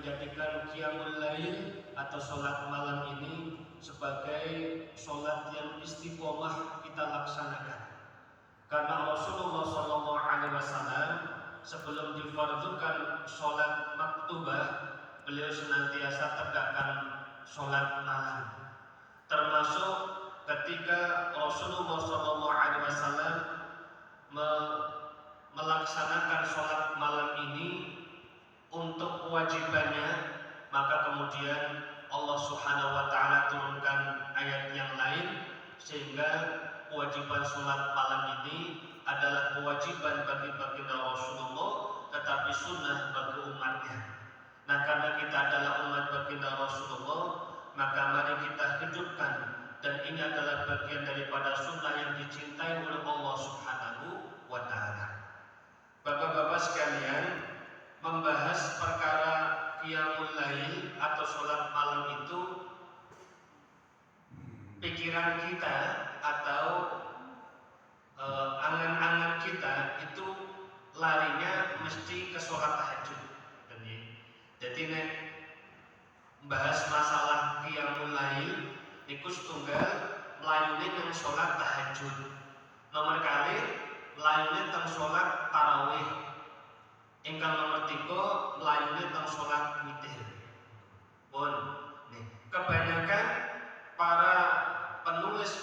menjadikan qiyamul lail atau sholat malam ini sebagai sholat yang istiqomah kita laksanakan. Karena Rasulullah SAW sebelum difardukan sholat maktubah, beliau senantiasa tegakkan sholat malam. Termasuk ketika Rasulullah SAW melaksanakan sholat malam ini untuk kewajibannya, maka kemudian Allah Subhanahu wa Ta'ala turunkan ayat yang lain sehingga kewajiban sholat malam ini adalah kewajiban bagi baginda Rasulullah, tetapi sunnah bagi umatnya. Nah, karena kita adalah umat baginda Rasulullah, maka mari kita hidupkan, dan ini adalah bagian daripada sunnah yang dicintai oleh Allah Subhanahu wa Ta'ala. Bapak-bapak sekalian, membahas perkara qiyamul lail atau sholat malam itu, pikiran kita atau angan-angan kita itu larinya mesti ke sholat tahajud. Jadi nek bahas masalah qiyamul lail iku setunggal melayune nang sholat tahajud. Nomor kali melayune teng sholat tarawih. Ingkang nomor 3 melayune teng sholat witir. Pun nih, kebanyakan para penulis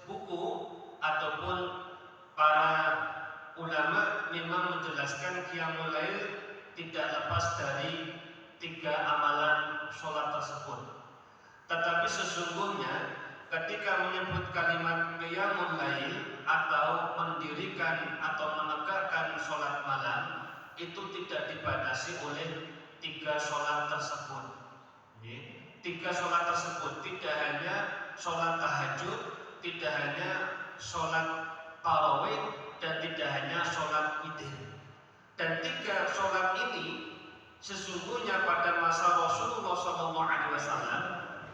buku ataupun para ulama memang menjelaskan qiyamul lail tidak lepas dari 3 amalan sholat tersebut. Tetapi sesungguhnya ketika menyebut kalimat qiyamul lail atau mendirikan atau menegakkan sholat malam, itu tidak dibatasi oleh 3 sholat tersebut. 3 sholat tersebut tidak hanya sholat tahajud, tidak hanya sholat tarawih, dan tidak hanya sholat witir. Dan 3 sholat ini sesungguhnya pada masa Rasulullah SAW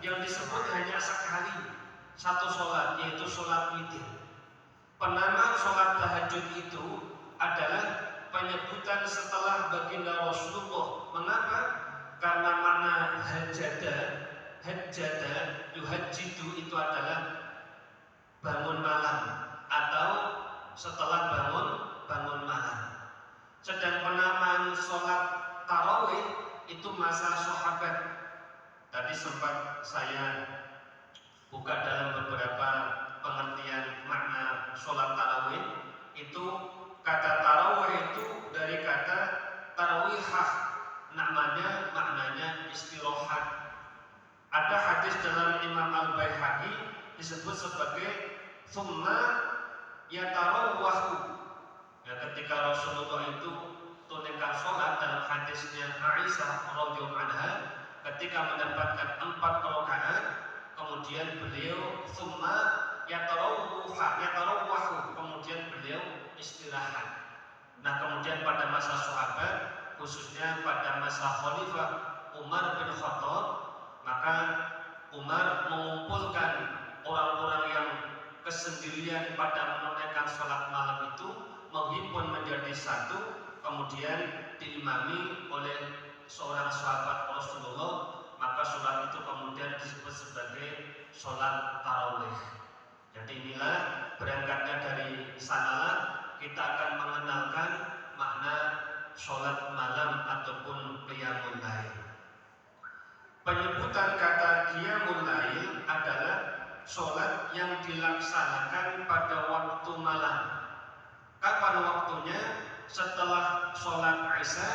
yang disebut hanya sekali, 1 sholat, yaitu sholat witir. Penama sholat tahajud itu adalah penyebutan setelah baginda Rasulullah. Mengapa? Karena makna hajjada yuhajjidu itu adalah bangun malam atau setelah bangun malam. Sedang penamaan sholat tarawih itu masa sahabat. Tadi sempat saya buka dalam beberapa pengertian makna sholat tarawih. Itu kata tarawih itu dari kata tarawihah, maknanya istirahat. Ada hadis dalam Imam Al-Baihaqi disebut sebagai summa yatarawwahu. Ya, ketika Rasulullah itu tunaikan sholat dalam hadisnya Aisyah radhiyallahu anha, ketika mendapatkan 4 rakaat, kemudian beliau summa yatarawwahu, kemudian beliau istirahat. Nah, kemudian pada masa sahabat, khususnya pada masa Khalifah Umar bin Khattab, maka Umar mengumpulkan orang-orang yang kesendirian pada menunaikan sholat malam itu, menghimpun menjadi satu, kemudian diimami oleh seorang sahabat Rasulullah, maka sholat itu kemudian disebut sebagai sholat tarawih. Jadi inilah berangkatnya dari sanalah kita akan mengenalkan makna sholat malam ataupun qiyamul lail. Penyebutan kata qiyamul lail adalah sholat yang dilaksanakan pada waktu malam. Kapan waktunya? Setelah sholat Isya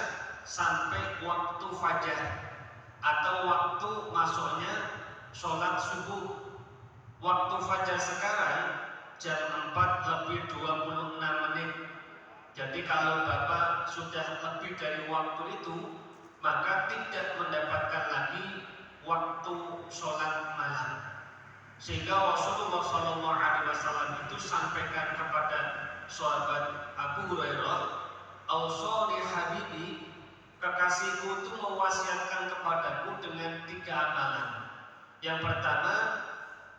sampai waktu fajar, atau waktu masuknya sholat subuh. Waktu fajar sekarang jam 4:26. Jadi kalau Bapak sudah lebih dari waktu itu, maka tidak mendapatkan lagi waktu sholat malam. Sehingga Rasulullah SAW itu sampaikan kepada sahabat Abu Hurairah, "Ausani habibi, kekasihku itu mewasiatkan kepadaku dengan 3 amalan. Yang pertama,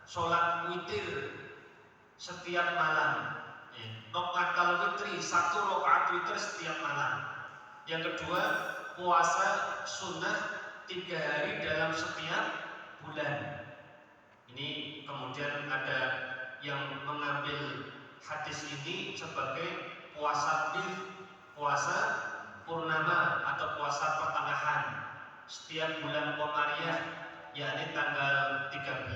sholat witir setiap malam. Rakaat witri, 1 rakaat witir setiap malam. Yang kedua, puasa sunnah 3 hari dalam setiap bulan. Ini kemudian ada yang mengambil hadis ini sebagai puasa puasa purnama atau puasa pertengahan setiap bulan Qamariyah, yakni tanggal 13,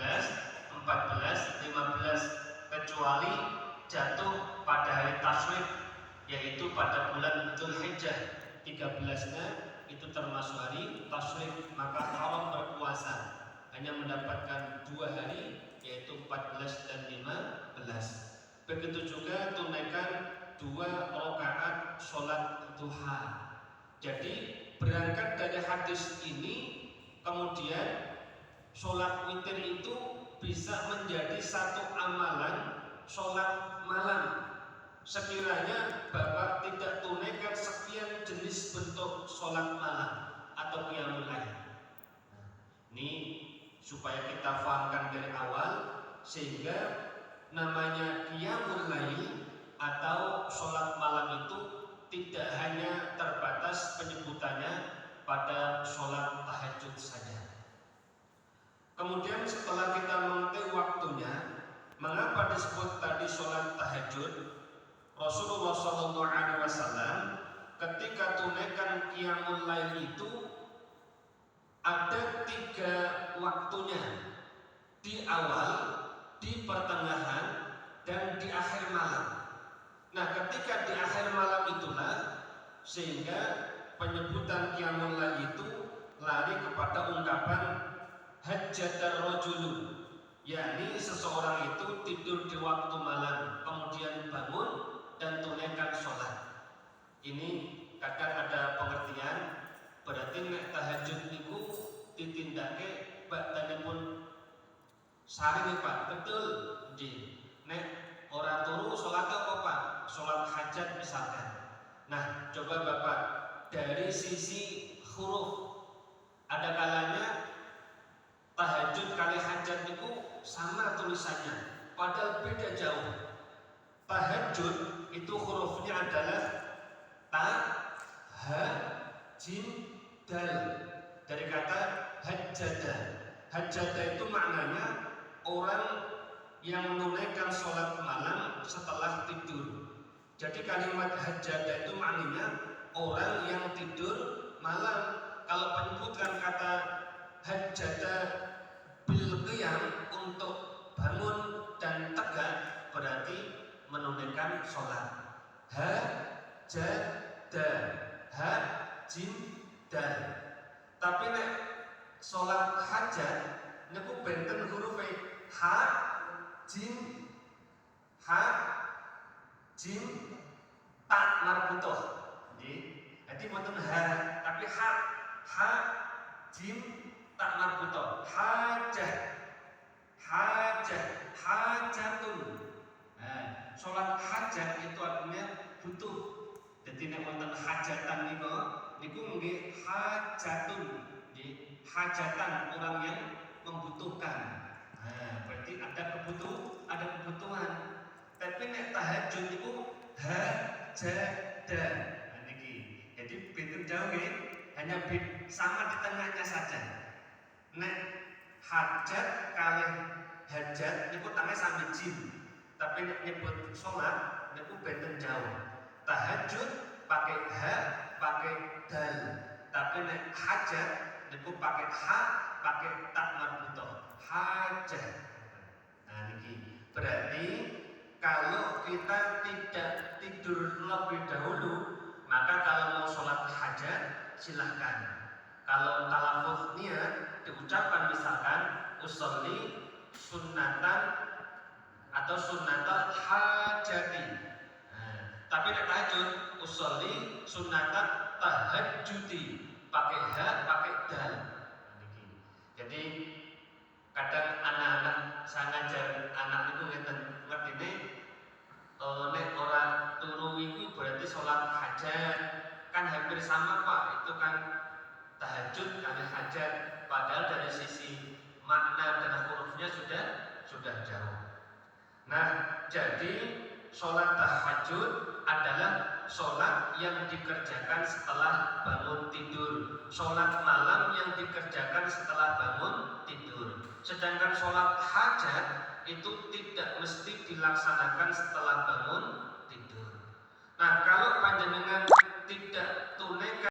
14, 15, kecuali jatuh pada hari Tasyrik, yaitu pada bulan Dzulhijjah 13-nya itu termasuk hari Tasyrik, maka haram berpuasa, hanya mendapatkan 2 hari yaitu 14 dan 15. Begitu juga tunaikan 2 rakaat sholat duha. Jadi berangkat dari hadis ini, kemudian sholat witir itu bisa menjadi satu amalan sholat malam. Sekiranya Bapak tidak tunaikan sekian jenis bentuk sholat malam atau qiyamul lail. Ini supaya kita fahamkan dari awal, sehingga namanya qiyamul lail atau sholat malam itu tidak hanya terbatas penyebutannya pada sholat tahajud saja. Kemudian setelah kita mengerti waktunya, mengapa disebut tadi sholat tahajud? Rasulullah SAW ketika tunaikan qiyamul lail itu ada 3 waktunya, di awal, di pertengahan, dan di akhir malam. Nah, ketika di akhir malam itulah sehingga penyebutan qiyamul lail itu lari kepada ungkapan hajjatar rajulu, yakni seseorang itu tidur di waktu malam kemudian bangun dan tunaikan sholat. Ini kadang ada pengertian, berarti nek tahajud niku ditindake bakdanipun sari nih Pak, betul. Di nek ora turu sholat apa Pak? Sholat hajat misalkan. Nah, coba Bapak dari sisi huruf, ada kalanya tahajud kali hajat niku sama tulisannya, padahal beda jauh. Tahajud itu hurufnya adalah ta, ha, jim, dal, dari kata hajjada. Hajjada itu maknanya orang yang menunaikan sholat malam setelah tidur. Jadi kalimat hajjada itu maknanya orang yang tidur malam. Kalau penyebutan kata hajjada bil qiyam, untuk bangun dan tegak, berarti menunaikan sholat. Hajjada, ha, jim, dal. Tapi nek sholat hajat niku benten huruf ha, jim, ta marbutoh. Jadi bukan ha, tapi ha, jim, ta marbutoh. Hajatun. Nah, sholat hajat itu artinya butuh. Jadi nek wonten hajatan niku nggih hajatun. Hajatan, orang yang membutuhkan. Nah, berarti ada kebutuhan. Tapi nek tahajud itu hajada. Nah, niki. Jadi beda jauh nggih, hanya sama di tengahnya saja. Nek hajat kali hajat niku tangnya sambil jim. Tapi nek nyebut sholat niku beda jauh. Tahajud pakai ha, pakai dal. Tapi nek hajat niku pakai ha, pakai tak marbutoh, hajat. Nah niki berarti kalau kita tidak tidur lebih dahulu, maka kalau mau sholat hajat silahkan. Kalau talafuz niat diucapkan misalkan usolli sunnatan atau sunnatal hajati. Nah, tapi nek tahajud usolli sunnatan tahajudi, pakai ha, pakai dal. Jadi kadang anak-anak saya ngajar anak itu ngerti nih, nek orang turu itu berarti sholat hajat, kan hampir sama Pak, itu kan tahajud kali hajat, padahal dari sisi makna dan hurufnya sudah jauh. Nah, jadi sholat tahajud adalah sholat yang dikerjakan setelah bangun tidur. tidur. Sholat malam yang dikerjakan setelah bangun tidur. Sedangkan sholat hajat itu tidak mesti dilaksanakan setelah bangun